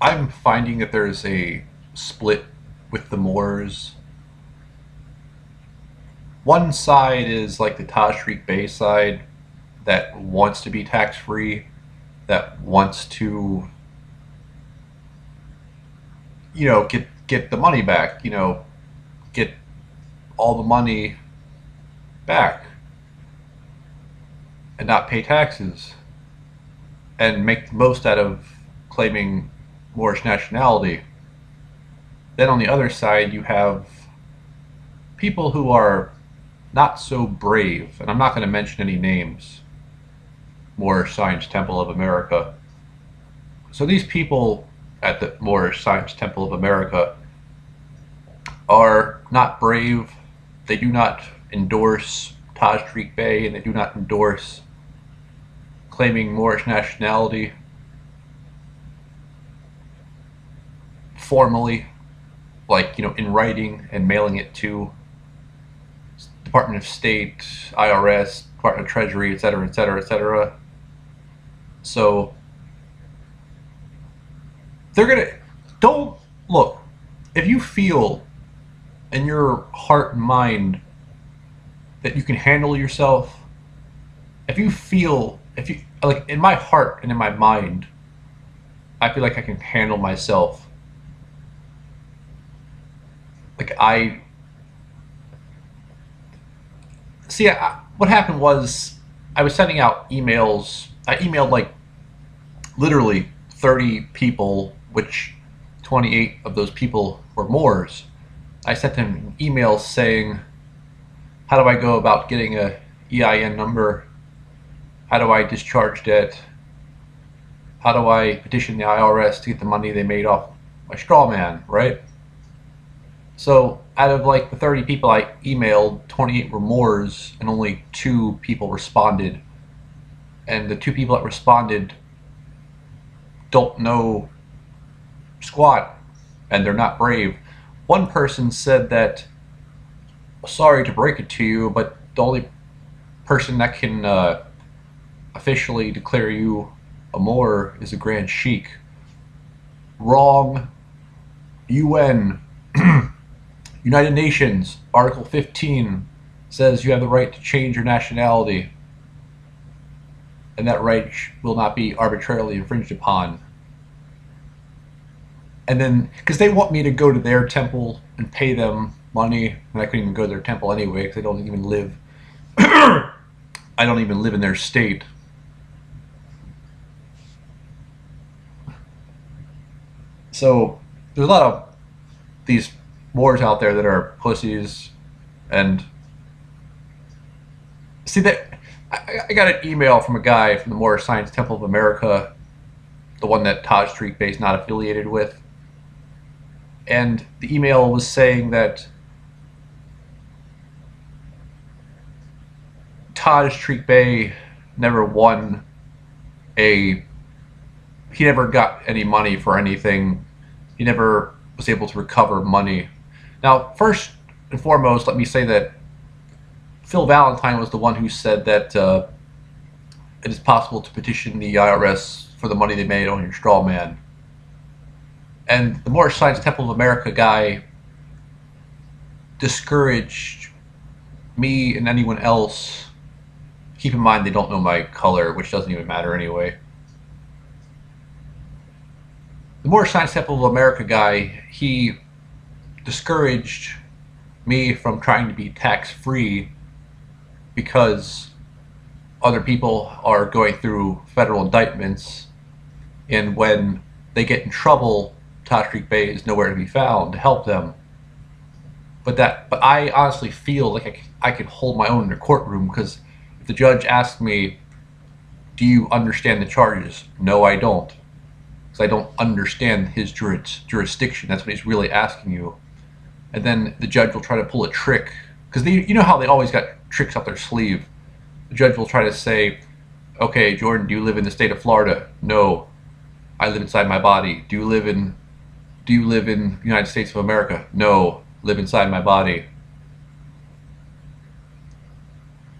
I'm finding that there's a split with the Moors. One side is like the Tajik Bay side that wants to be tax free, that wants to, get the money back, get all the money back and not pay taxes and make the most out of claiming Moorish nationality. Then on the other side, you have people who are not so brave, and I'm not going to mention any names, Moorish Science Temple of America. So these people at the Moorish Science Temple of America are not brave. They do not endorse Tajik Bay, and they do not endorse claiming Moorish nationality formally, like, in writing and mailing it to Department of State, IRS, Department of Treasury, etc., etc., etc. So they're gonna don't look if you feel in your heart and mind that you can handle yourself. If you like, in my heart and in my mind, I feel like I can handle myself. Like I see, what happened was I was sending out emails. I emailed like literally 30 people, which 28 of those people were Moors. I sent them emails saying, how do I go about getting a E.I.N number? How do I discharge debt? How do I petition the IRS to get the money they made off my straw man, right? So out of like the 30 people I emailed, 28 were Moors and only 2 people responded. And the 2 people that responded don't know squat and they're not brave. One person said that, sorry to break it to you, but the only person that can officially declare you a Moor is a Grand Sheik. Wrong. UN, United Nations, Article 15 says you have the right to change your nationality, and that right will not be arbitrarily infringed upon. And then, because they want me to go to their temple and pay them money, and I couldn't even go to their temple anyway because I don't even live. I don't even live in their state. So there's a lot of these Moors out there that are pussies, and see that I got an email from a guy from the Moorish Science Temple of America, the one that Tajik Bay is not affiliated with, and the email was saying that Tajik Bay never won a. He never got any money for anything. He never was able to recover money. Now, first and foremost, let me say that Phil Valentine was the one who said that it is possible to petition the IRS for the money they made on your straw man. And the Moorish Science Temple of America guy discouraged me and anyone else. Keep in mind they don't know my color, which doesn't even matter anyway. The Moorish Science Temple of America guy, he discouraged me from trying to be tax-free because other people are going through federal indictments, and when they get in trouble, Tajik Bay is nowhere to be found to help them. But I honestly feel like I could hold my own in a courtroom, because if the judge asked me, do you understand the charges? No, I don't. Because I don't understand his jurisdiction. That's what he's really asking you. And then the judge will try to pull a trick, because you know how they always got tricks up their sleeve. The judge will try to say, okay, Jordan, do you live in the state of Florida? No, I live inside my body. Do you live in the United States of America? No, live inside my body.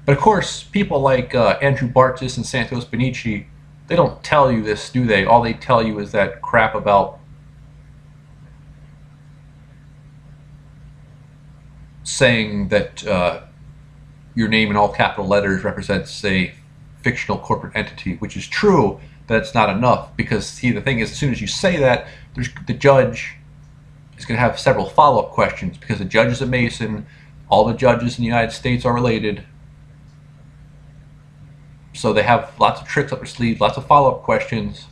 But of course, people like Andrew Bartzis and Santos Benici, they don't tell you this, do they? All they tell you is that crap about saying that your name in all capital letters represents a fictional corporate entity, which is true. That's not enough, because see, the thing is, as soon as you say that, the judge is going to have several follow-up questions, because the judge is a Mason. All the judges in the United States are related, so they have lots of tricks up their sleeve, lots of follow-up questions,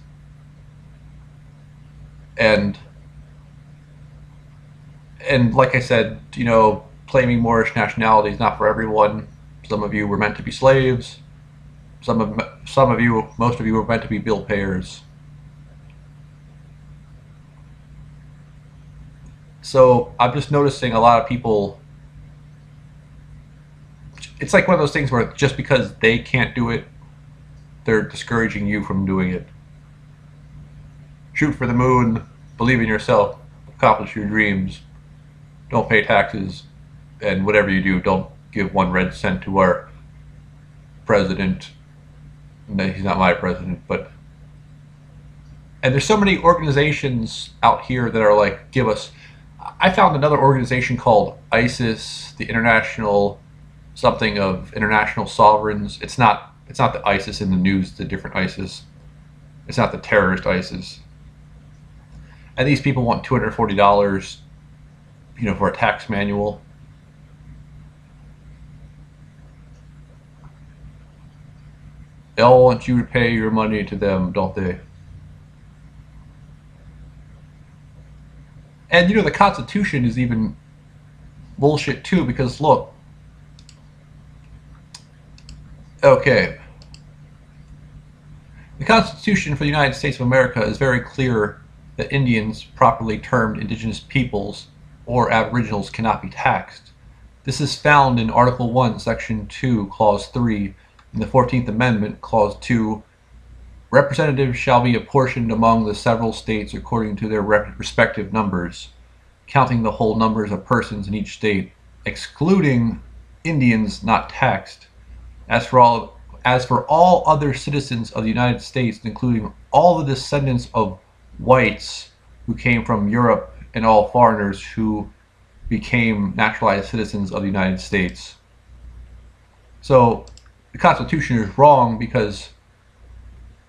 and like I said, claiming Moorish nationality is not for everyone. Some of you were meant to be slaves. Some of you, most of you, were meant to be bill payers. So I'm just noticing a lot of people. It's like one of those things where just because they can't do it, they're discouraging you from doing it. Shoot for the moon, believe in yourself, accomplish your dreams, don't pay taxes, and whatever you do, don't give 1 red cent to our president. No, he's not my president, but... And there's so many organizations out here that are like, give us... I found another organization called ISIS, the International something of International Sovereigns. It's not the ISIS in the news, the different ISIS. It's not the terrorist ISIS. And these people want $240, for a tax manual. They all want you to pay your money to them, don't they? And the Constitution is even bullshit too, because look, okay, the Constitution for the United States of America is very clear that Indians, properly termed indigenous peoples or aboriginals, cannot be taxed. This is found in Article 1, Section 2, Clause 3, in the 14th Amendment, Clause 2. Representatives shall be apportioned among the several states according to their respective numbers, counting the whole numbers of persons in each state, excluding Indians not taxed. As for all other citizens of the United States, including all the descendants of whites who came from Europe and all foreigners who became naturalized citizens of the United States. So the Constitution is wrong because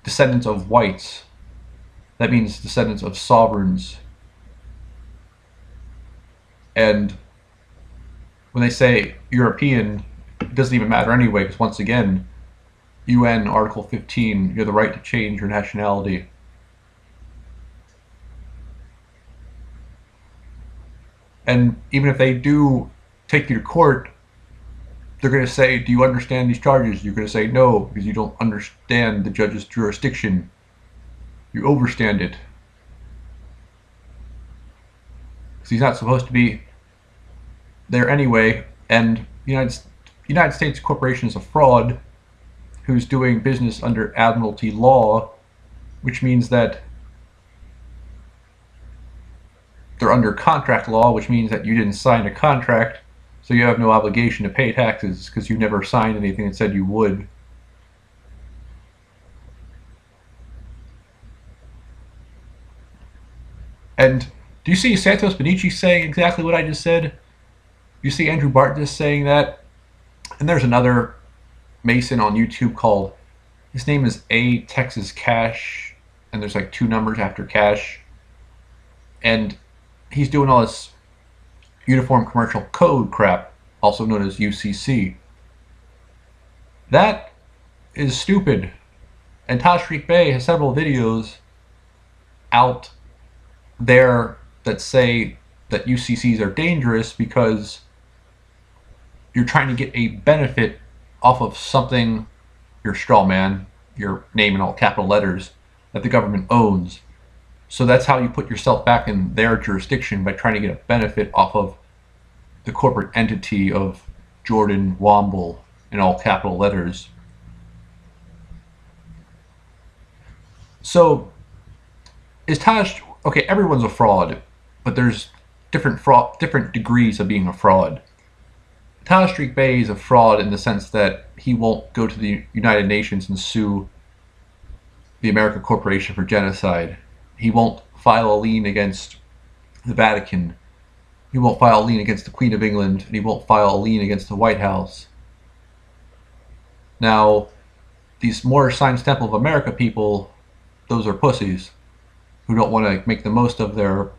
descendants of whites, that means descendants of sovereigns. And when they say European, it doesn't even matter anyway, because once again, E.I.N. Article 15, you have the right to change your nationality. And even if they do take you to court, they're going to say, do you understand these charges? You're going to say no, because you don't understand the judge's jurisdiction. You overstand it. Because he's not supposed to be there anyway, and United States Corporation is a fraud who's doing business under admiralty law, which means that they're under contract law, which means that you didn't sign a contract, so you have no obligation to pay taxes because you never signed anything that said you would. And do you see Santos Benici saying exactly what I just said? You see Andrew Barton just saying that? And there's another Mason on YouTube called, his name is A Texas Cash, and there's like 2 numbers after Cash. And he's doing all this Uniform Commercial Code crap, also known as UCC. That is stupid. And Tashreeq Bey has several videos out there that say that UCCs are dangerous because you're trying to get a benefit off of something, your straw man, your name in all capital letters, that the government owns. So that's how you put yourself back in their jurisdiction, by trying to get a benefit off of the corporate entity of Jordan Womble in all capital letters. So is Taj, okay, everyone's a fraud, but there's different degrees of being a fraud. Tashreeq Bey is a fraud in the sense that he won't go to the United Nations and sue the American Corporation for genocide. He won't file a lien against the Vatican. He won't file a lien against the Queen of England, and he won't file a lien against the White House. Now, these more Science Temple of America people, those are pussies who don't want to make the most of their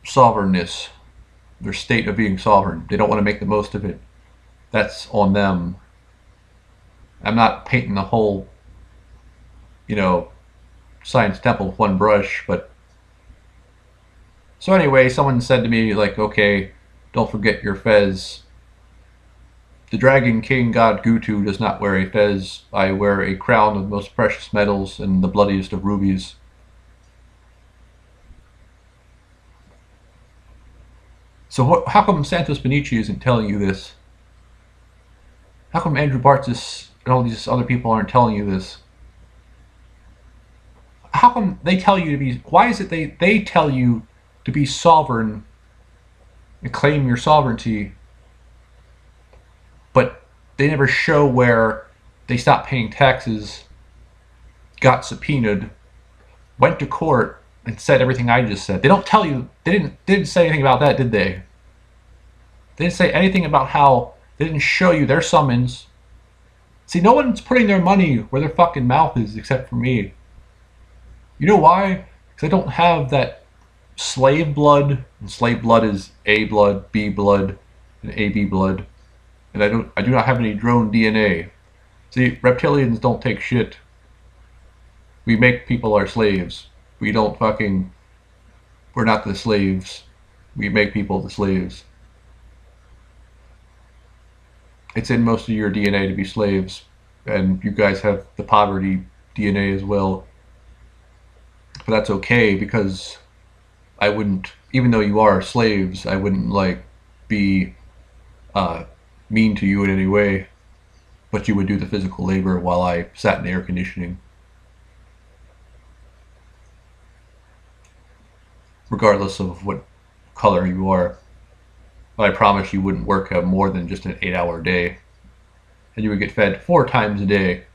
sovereignness, their state of being sovereign. They don't want to make the most of it. That's on them. I'm not painting the whole, Science Temple with one brush, but so anyway, someone said to me, like, okay, don't forget your fez. The Dragon King God Gutu does not wear a fez. I wear a crown of most precious metals and the bloodiest of rubies. So how come Santos Benici isn't telling you this? How come Andrew Bartzis and all these other people aren't telling you this? How come they tell you to be... Why is it they tell you to be sovereign and claim your sovereignty, but they never show where they stopped paying taxes, got subpoenaed, went to court, and said everything I just said? They don't tell you. They didn't say anything about that, did they? They didn't say anything about how they didn't show you their summons. See, no one's putting their money where their fucking mouth is except for me. You know why? Because I don't have that slave blood, and slave blood is A blood, B blood, and AB blood. And I do not have any drone DNA. See, reptilians don't take shit. We make people our slaves. We don't fucking... We're not the slaves. We make people the slaves. It's in most of your DNA to be slaves. And you guys have the poverty DNA as well. But that's okay, because I wouldn't, even though you are slaves, I wouldn't, like, be mean to you in any way. But you would do the physical labor while I sat in the air conditioning. Regardless of what color you are. But I promise you wouldn't work more than just an 8-hour day. And you would get fed 4 times a day.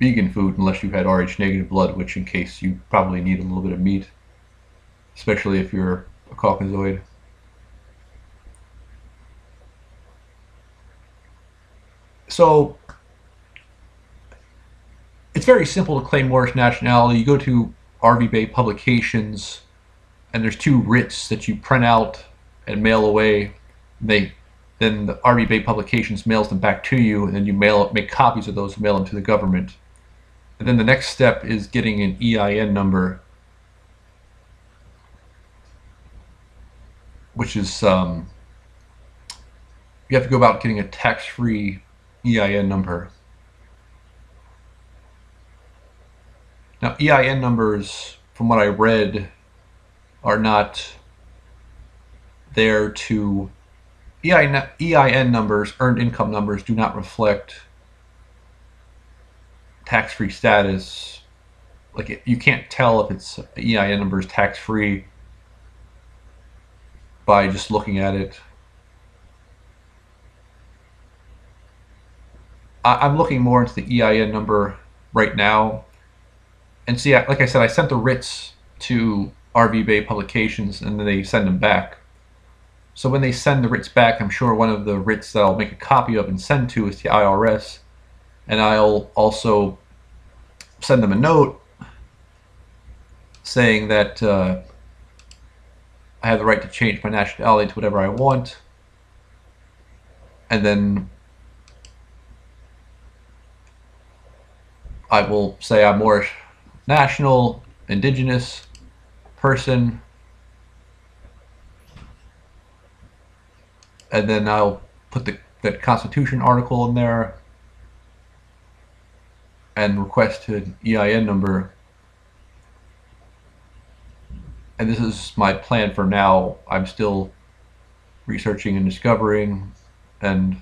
Vegan food, unless you had Rh negative blood, which in case you probably need a little bit of meat. Especially if you're a Caucasoid. So, it's very simple to claim Moorish nationality. You go to RV Bay Publications, and there's 2 writs that you print out and mail away. Then the RV Bay Publications mails them back to you, and then you make copies of those and mail them to the government. And then the next step is getting an E.I.N. number, which is, you have to go about getting a tax-free E.I.N. number. Now, E.I.N. numbers, from what I read, are not there to... EIN numbers, earned income numbers, do not reflect tax-free status. Like, you can't tell if it's EIN number is tax-free by just looking at it. I'm looking more into the EIN number right now. And see, like I said, I sent the writs to RV Bay Publications, and then they send them back. So when they send the writs back, I'm sure one of the writs that I'll make a copy of and send to is the IRS. And I'll also send them a note saying that I have the right to change my nationality to whatever I want. And then I will say I'm Moorish national, indigenous person. And then I'll put that Constitution article in there and request an EIN number. And this is my plan for now. I'm still researching and discovering, and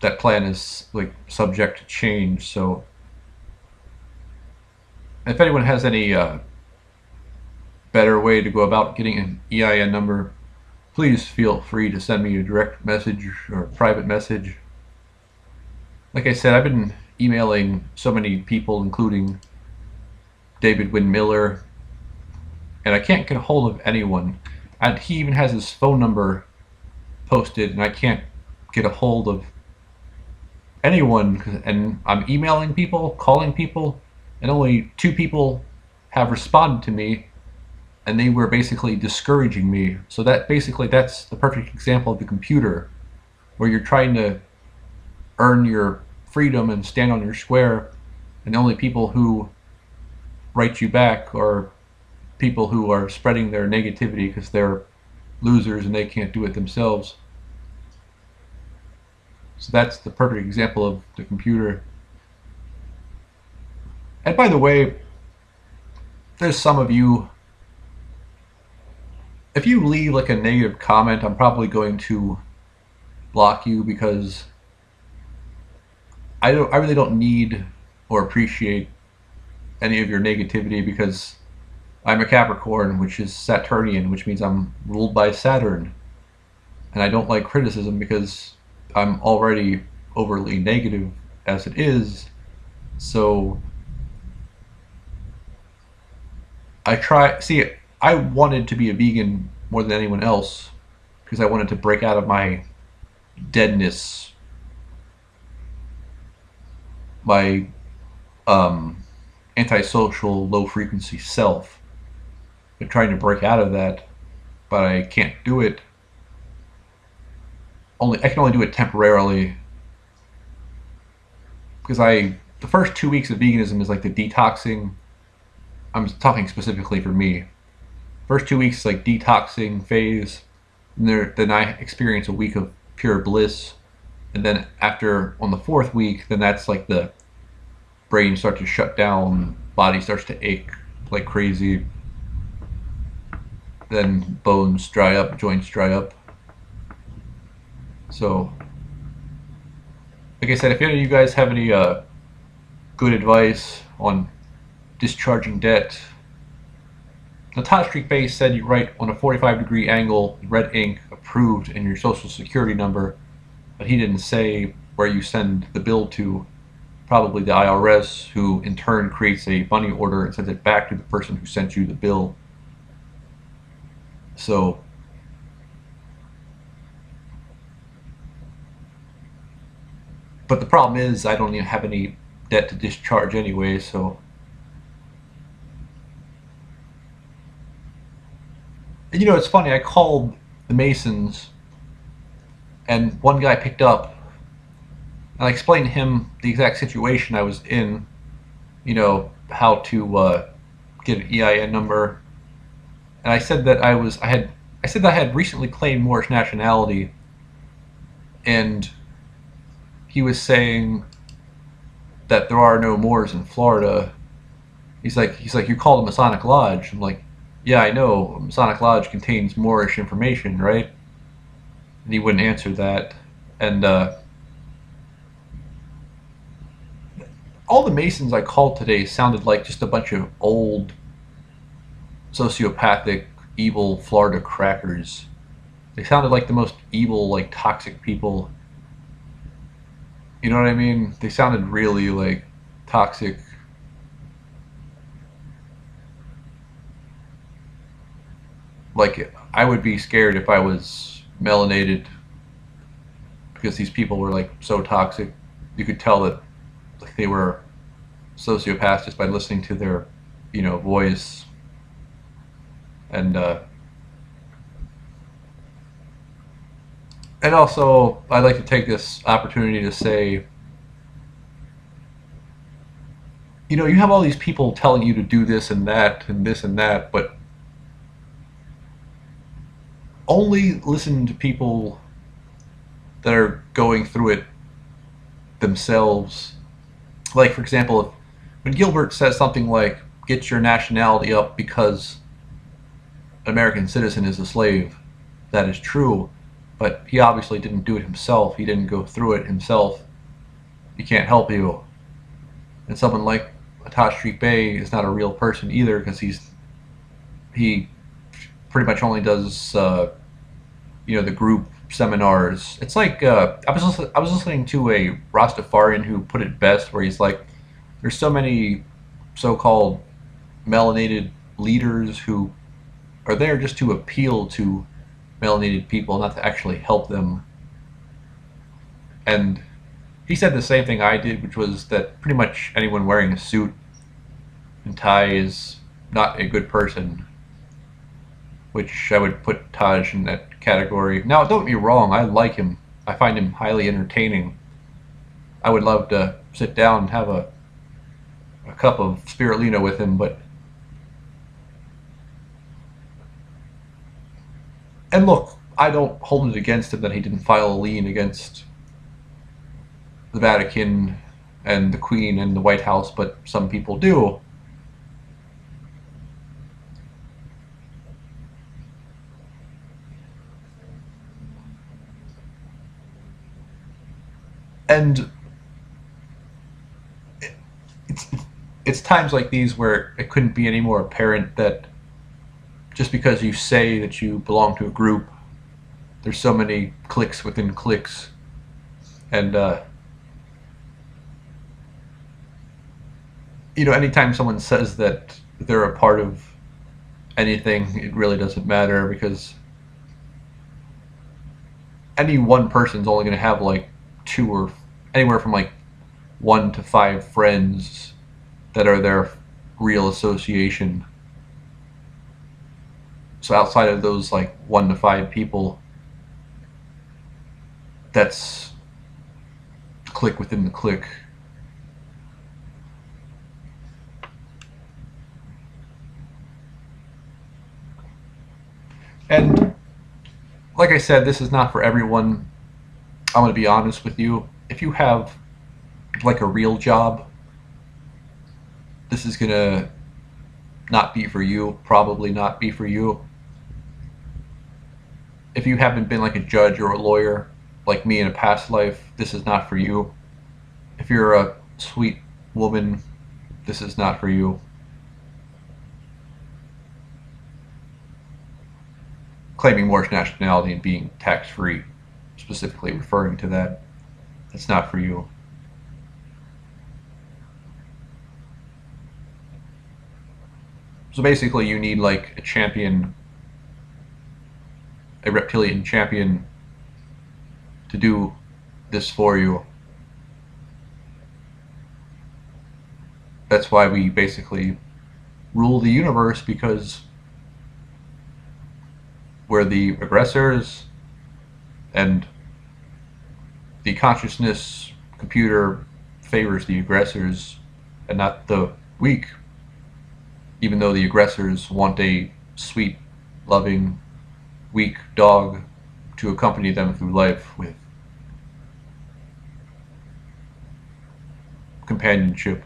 that plan is like subject to change. So if anyone has any better way to go about getting an EIN number, please feel free to send me a direct message or a private message. Like I said, I've been emailing so many people, including David Wynn Miller, and I can't get a hold of anyone. And he even has his phone number posted, and I can't get a hold of anyone. And I'm emailing people, calling people, and only 2 people have responded to me, and they were basically discouraging me. So that's the perfect example of the computer, where you're trying to earn your freedom and stand on your square, and the only people who write you back are people who are spreading their negativity because they're losers and they can't do it themselves. So that's the perfect example of the computer. And by the way, there's some of you, if you leave like a negative comment, I'm probably going to block you, because I really don't need or appreciate any of your negativity, because I'm a Capricorn, which is Saturnian, which means I'm ruled by Saturn. And I don't like criticism because I'm already overly negative as it is. So I wanted to be a vegan more than anyone else because I wanted to break out of my deadness, my antisocial, low-frequency self. I'm trying to break out of that, but I can't do it. I can only do it temporarily, because the first 2 weeks of veganism is like the detoxing. I'm talking specifically for me. First 2 weeks is like detoxing phase, and then I experience a week of pure bliss, and then on the 4th week, then that's like the brain starts to shut down, body starts to ache like crazy, then bones dry up, joints dry up. So, like I said, if any of you guys have any good advice on discharging debt, Natasha Street Base said you write on a 45-degree angle, red ink, approved, and your social security number, but he didn't say where you send the bill to. Probably the IRS, who in turn creates a money order and sends it back to the person who sent you the bill. So, but the problem is I don't even have any debt to discharge anyway, so. And it's funny, I called the Masons, and one guy picked up, and I explained to him the exact situation I was in, how to get an E.I.N number, and I said that I said that I had recently claimed Moorish nationality, and he was saying that there are no Moors in Florida. He's like, you called a Masonic Lodge. I'm like, yeah, I know. A Masonic Lodge contains Moorish information, right? And he wouldn't answer that. And all the Masons I called today sounded like just a bunch of old, sociopathic, evil Florida crackers. They sounded like the most evil, like toxic people. You know what I mean? They sounded really like toxic. Like, I would be scared if I was melanated, because these people were like so toxic. You could tell that like they were sociopaths just by listening to their, voice. And also, I'd like to take this opportunity to say, you have all these people telling you to do this and that and this and that, but only listen to people that are going through it themselves. Like, for example, when Gilbert says something like, get your nationality up because an American citizen is a slave, that is true, but he obviously didn't do it himself. He didn't go through it himself. He can't help you. And someone like Atash Street Bay is not a real person either, because he pretty much only does the group seminars. It's like I was listening to a Rastafarian who put it best, where he's like, there's so many so-called melanated leaders who are there just to appeal to melanated people, not to actually help them. And he said the same thing I did, which was that pretty much anyone wearing a suit and tie is not a good person, which I would put Taj in that category. Now, don't get me wrong, I like him. I find him highly entertaining. I would love to sit down and have a cup of spirulina with him, but... And look, I don't hold it against him that he didn't file a lien against the Vatican and the Queen and the White House, but some people do. And it's times like these where it couldn't be any more apparent that just because you say that you belong to a group, there's so many cliques within cliques. And, you know, anytime someone says that they're a part of anything, it really doesn't matter, because any one person's only going to have like 2 or anywhere from like 1 to 5 friends that are their real association. So outside of those like 1 to 5 people, that's the clique within the clique. And like I said, this is not for everyone. I'm going to be honest with you. If you have like a real job, this is going to not be for you, probably not be for you. If you haven't been like a judge or a lawyer like me in a past life, this is not for you. If you're a sweet woman, this is not for you. Claiming Moorish nationality and being tax-free, specifically referring to that, that's not for you. So basically you need like a champion, a reptilian champion, to do this for you. That's why we basically rule the universe, because we're the aggressors, and the consciousness computer favors the aggressors and not the weak, even though the aggressors want a sweet, loving, weak dog to accompany them through life with companionship.